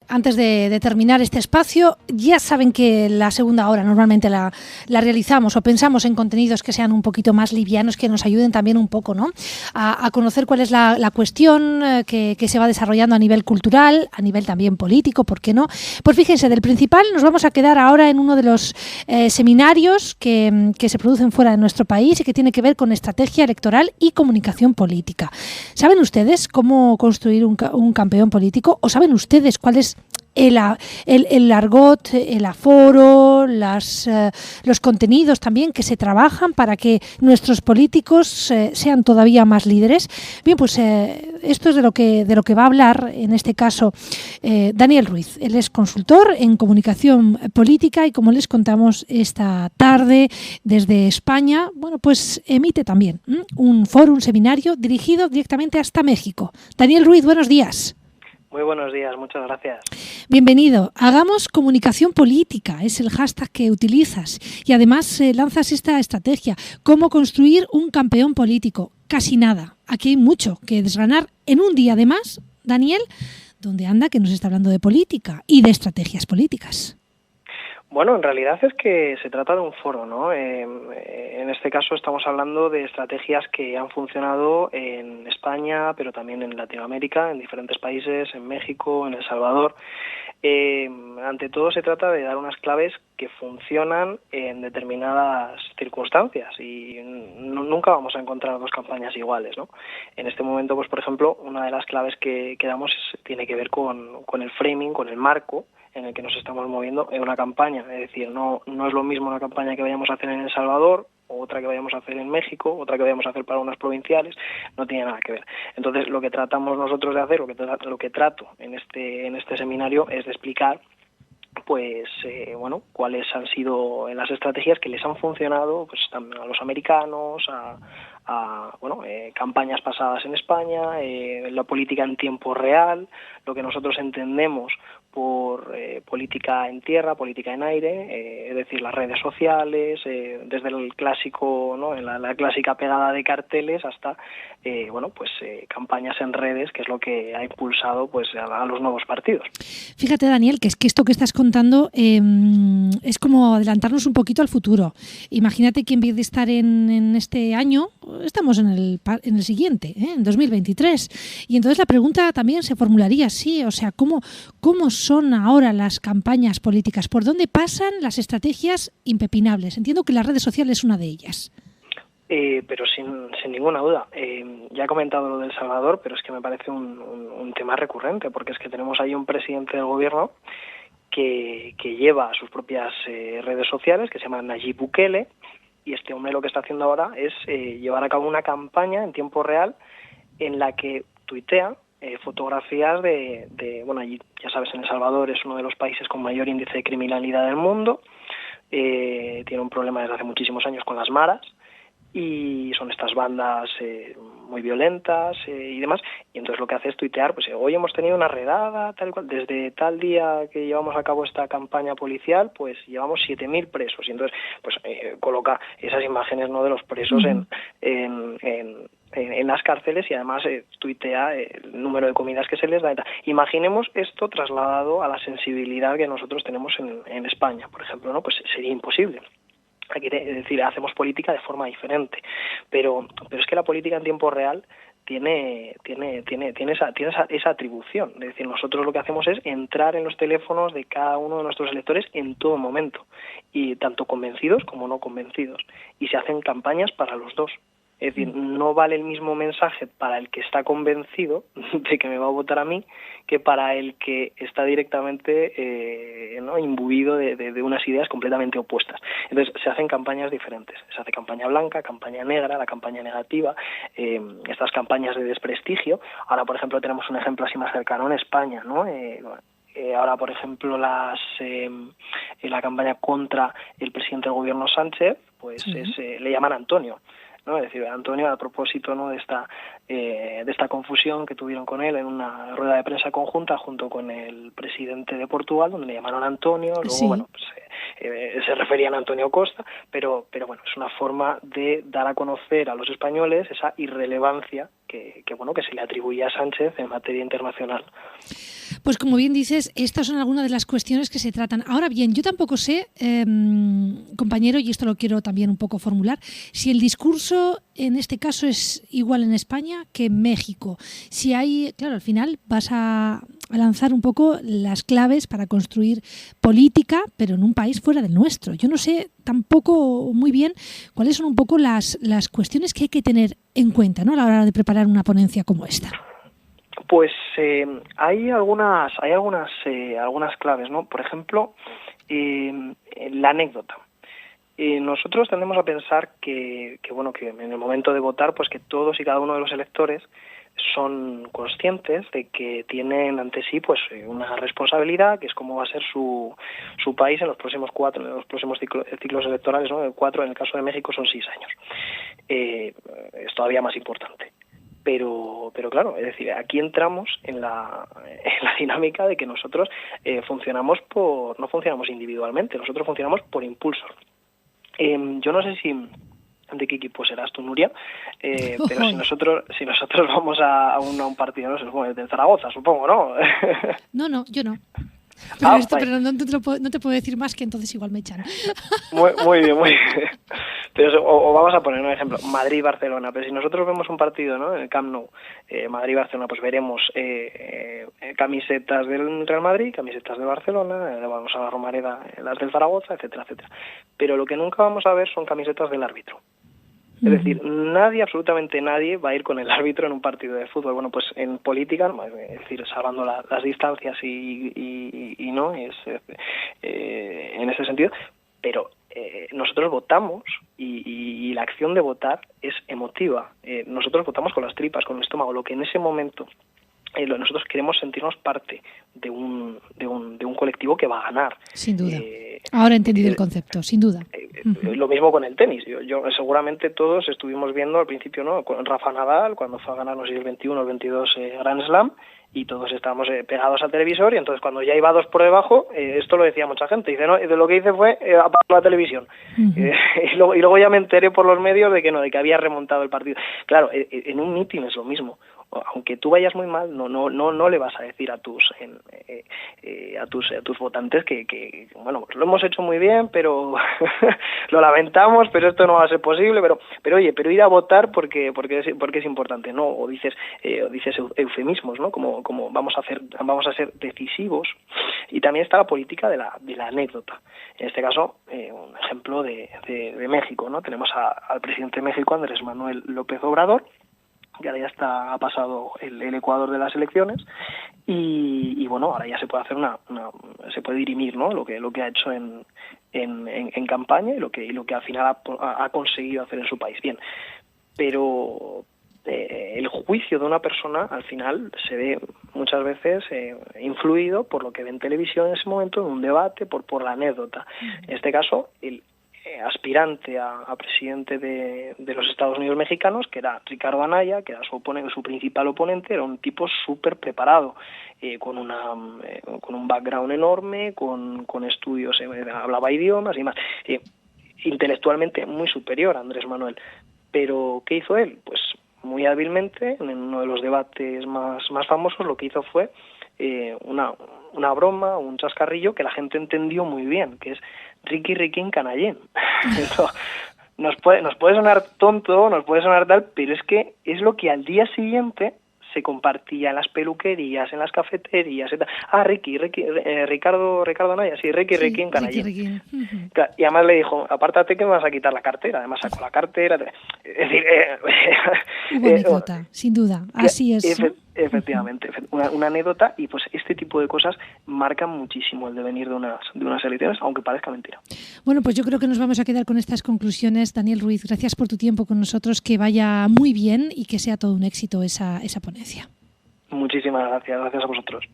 antes de terminar este espacio, ya saben que la segunda hora normalmente la realizamos o pensamos en contenidos que sean un poquito más livianos, que nos ayuden también un poco, ¿no?, a conocer cuál es la cuestión que se va desarrollando a nivel cultural, a nivel también político, ¿por qué no? Pues fíjense, del principal nos vamos a quedar ahora en uno de los seminarios que se producen fuera de nuestro país y que tiene que ver con estrategia electoral y comunicación política. ¿Saben ustedes cómo construir un campeón político? ¿O saben ustedes cuál es el argot, el aforo, los contenidos también que se trabajan para que nuestros políticos sean todavía más líderes? Bien, pues esto es de lo que va a hablar en este caso Daniel Ruiz. Él es consultor en comunicación política y, como les contamos esta tarde desde España, bueno, pues emite también un foro, un seminario dirigido directamente hasta México. Daniel Ruiz, buenos días. Muy buenos días, muchas gracias. Bienvenido. Hagamos comunicación política, es el hashtag que utilizas y además lanzas esta estrategia. ¿Cómo construir un campeón político? Casi nada. Aquí hay mucho que desgranar en un día, además, Daniel, donde anda que nos está hablando de política y de estrategias políticas. Bueno, en realidad es que se trata de un foro, ¿no? En este caso estamos hablando de estrategias que han funcionado en España, pero también en Latinoamérica, en diferentes países, en México, en El Salvador. Ante todo se trata de dar unas claves que funcionan en determinadas circunstancias y nunca vamos a encontrar dos campañas iguales, ¿no? En este momento, pues por ejemplo, una de las claves que damos tiene que ver con el framing, con el marco en el que nos estamos moviendo en una campaña. Es decir, no es lo mismo una campaña que vayamos a hacer en El Salvador, otra que vayamos a hacer en México, otra que vayamos a hacer para unas provinciales, no tiene nada que ver. Entonces, lo que tratamos nosotros de hacer, lo que trato en este seminario es de explicar pues bueno, cuáles han sido las estrategias que les han funcionado pues a los americanos, campañas pasadas en España, la política en tiempo real, lo que nosotros entendemos por política en tierra, política en aire, es decir, las redes sociales, desde el clásico, ¿no?, en la clásica pegada de carteles hasta campañas en redes, que es lo que ha impulsado pues a los nuevos partidos. Fíjate, Daniel, que es que esto que estás contando es como adelantarnos un poquito al futuro. Imagínate que en vez de estar en este año, estamos en el siguiente, en 2023. Y entonces la pregunta también se formularía así, o sea, ¿cómo son ahora las campañas políticas? ¿Por dónde pasan las estrategias impepinables? Entiendo que las redes sociales es una de ellas. Pero sin ninguna duda. Ya he comentado lo del Salvador, pero es que me parece un tema recurrente, porque es que tenemos ahí un presidente del gobierno que lleva sus propias redes sociales, que se llama Nayib Bukele, y este hombre lo que está haciendo ahora es llevar a cabo una campaña en tiempo real en la que tuitea fotografías bueno, allí, ya sabes, en El Salvador es uno de los países con mayor índice de criminalidad del mundo, tiene un problema desde hace muchísimos años con las maras, y son estas bandas muy violentas y demás, y entonces lo que hace es tuitear, pues hoy hemos tenido una redada, tal cual, desde tal día que llevamos a cabo esta campaña policial, pues llevamos 7.000 presos, y entonces pues coloca esas imágenes, ¿no?, de los presos en las cárceles, y además tuitea el número de comidas que se les da. Imaginemos esto trasladado a la sensibilidad que nosotros tenemos en España, por ejemplo, ¿no? Pues sería imposible. Aquí, es decir, hacemos política de forma diferente, pero es que la política en tiempo real tiene esa atribución. Es decir, nosotros lo que hacemos es entrar en los teléfonos de cada uno de nuestros electores en todo momento, y tanto convencidos como no convencidos, y se hacen campañas para los dos. Es decir, no vale el mismo mensaje para el que está convencido de que me va a votar a mí que para el que está directamente imbuido de unas ideas completamente opuestas. Entonces se hacen campañas diferentes. Se hace campaña blanca, campaña negra, la campaña negativa, estas campañas de desprestigio. Ahora, por ejemplo, tenemos un ejemplo así más cercano en España, ¿no? Ahora, por ejemplo, la campaña contra el presidente del gobierno Sánchez, pues le llaman Antonio, ¿no? Es decir, Antonio, a propósito, ¿no?, de esta confusión que tuvieron con él en una rueda de prensa conjunta junto con el presidente de Portugal, donde le llamaron Antonio, luego se referían a Antonio Costa, pero bueno, es una forma de dar a conocer a los españoles esa irrelevancia que se le atribuía a Sánchez en materia internacional. Pues como bien dices, estas son algunas de las cuestiones que se tratan. Ahora bien, yo tampoco sé, compañero, y esto lo quiero también un poco formular, si el discurso en este caso es igual en España que en México. Si hay, claro, al final vas a lanzar un poco las claves para construir política, pero en un país fuera del nuestro. Yo no sé tampoco muy bien cuáles son un poco las cuestiones que hay que tener en cuenta, ¿no?, a la hora de preparar una ponencia como esta. Pues hay algunas claves, ¿no? Por ejemplo, la anécdota. Nosotros tendemos a pensar que en el momento de votar, pues que todos y cada uno de los electores son conscientes de que tienen ante sí pues una responsabilidad, que es cómo va a ser su país en los próximos ciclos electorales, ¿no? 4, en el caso de México son 6 años. Es todavía más importante. Pero claro, es decir, aquí entramos en la dinámica de que nosotros no funcionamos individualmente, nosotros funcionamos por impulsos. Yo no sé de qué equipo serás tú, Nuria, pero si nosotros vamos a un partido, no sé, del Zaragoza, supongo, ¿no? No, yo no. Pero no te puedo decir más, que entonces igual me echan. Muy bien. Pero o vamos a poner un ejemplo, Madrid-Barcelona. Pero si nosotros vemos un partido, ¿no?, en el Camp Nou, Madrid-Barcelona, pues veremos camisetas del Real Madrid, camisetas de Barcelona, vamos a la Romareda, las del Zaragoza, etcétera, etcétera. Pero lo que nunca vamos a ver son camisetas del árbitro. Es decir, absolutamente nadie va a ir con el árbitro en un partido de fútbol. Bueno, pues en política, es decir, salvando las distancias y no, en ese sentido, pero nosotros votamos y la acción de votar es emotiva. Nosotros votamos con las tripas, con el estómago, lo que en ese momento nosotros queremos sentirnos parte de un colectivo que va a ganar. Sin duda. Ahora he entendido el concepto, sin duda. Lo mismo con el tenis. Yo seguramente todos estuvimos viendo al principio, ¿no?, con Rafa Nadal, cuando fue a ganar, no sé, el 21 o el 22 Grand Slam, y todos estábamos pegados al televisor, y entonces cuando ya iba 2 por debajo, esto lo decía mucha gente, dice, no, de lo que hice fue apagar la televisión. Y luego ya me enteré por los medios de que había remontado el partido. Claro, en un mitin es lo mismo. Aunque tú vayas muy mal, no le vas a decir a tus votantes que bueno, pues lo hemos hecho muy bien, pero lo lamentamos, pero esto no va a ser posible, pero ir a votar porque es importante, ¿no? O dices eufemismos, ¿no? Como vamos a ser decisivos. Y también está la política de la anécdota. En este caso, un ejemplo de México, ¿no? Tenemos al presidente de México, Andrés Manuel López Obrador, que ahora ya ha pasado el Ecuador de las elecciones, y bueno, ahora ya se puede hacer se puede dirimir, ¿no?, lo que ha hecho en campaña y lo que al final ha conseguido hacer en su país. Bien, pero el juicio de una persona al final se ve muchas veces influido por lo que ve en televisión en ese momento, en un debate, por la anécdota. En este caso, el aspirante a presidente de los Estados Unidos mexicanos, que era Ricardo Anaya, que era su principal oponente, era un tipo súper preparado, con un background enorme, con estudios, hablaba idiomas y más, intelectualmente muy superior a Andrés Manuel. Pero ¿qué hizo él? Pues muy hábilmente, en uno de los debates más famosos, lo que hizo fue una broma, un chascarrillo que la gente entendió muy bien, que es Ricky Riquín Canallín. Nos puede sonar tonto, nos puede sonar tal, pero es que es lo que al día siguiente se compartía en las peluquerías, en las cafeterías, etc. Ricardo Anaya, sí, Ricky Riquín Canallín. Claro, y además le dijo, apártate que me vas a quitar la cartera. Además sacó la cartera. Es decir, una anécdota, sin duda, así es. Efectivamente, una anécdota, y pues este tipo de cosas marcan muchísimo el devenir de unas elecciones, aunque parezca mentira. Bueno, pues yo creo que nos vamos a quedar con estas conclusiones. Daniel Ruiz, gracias por tu tiempo con nosotros, que vaya muy bien y que sea todo un éxito esa ponencia. Muchísimas gracias a vosotros.